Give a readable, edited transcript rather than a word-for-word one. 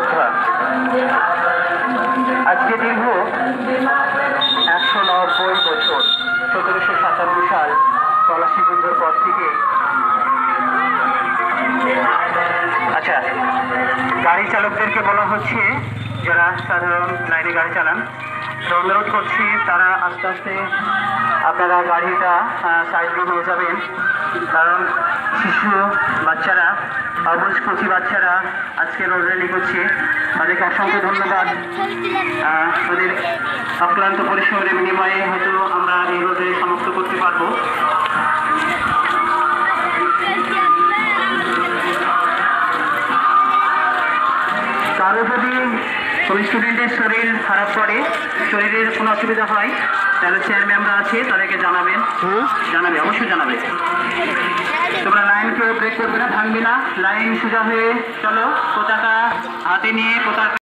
যোদ্ধা। আজকে দীর্ঘ 190 বছর 1757 সাল পলাশী যুদ্ধের পর থেকে। আচ্ছা, গাড়ি চালকদেরকে বলা হচ্ছে, যারা সাধারণ লাইনে গাড়ি চালান, অনুরোধ করছি তারা আস্তে আস্তে আপনারা গাড়িটা সাইড দিয়ে নিয়ে যাবেন, কারণ শিশু বাচ্চারা, অবুঝ কচি বাচ্চারা আজকে রোড র্যালি করছে। তাদেরকে অসংখ্য ধন্যবাদ। ওদের অক্লান্ত পরিশ্রমের বিনিময়ে হয়তো আমরা এই রোড র্যালি সমাপ্ত করতে পারবো। কারো যদি কোনো স্টুডেন্টের শরীর খারাপ করে, শরীরের কোনো অসুবিধা হয়, তাহলে স্যার ম্যামরা আছে, তাদেরকে জানাবে, অবশ্যই জানাবে। তোমরা লাইন কেউ ব্রেক করবে না, ভাঙবে না, লাইন সোজা হয়ে চলো, পতাকা হাতে নিয়ে পতাকা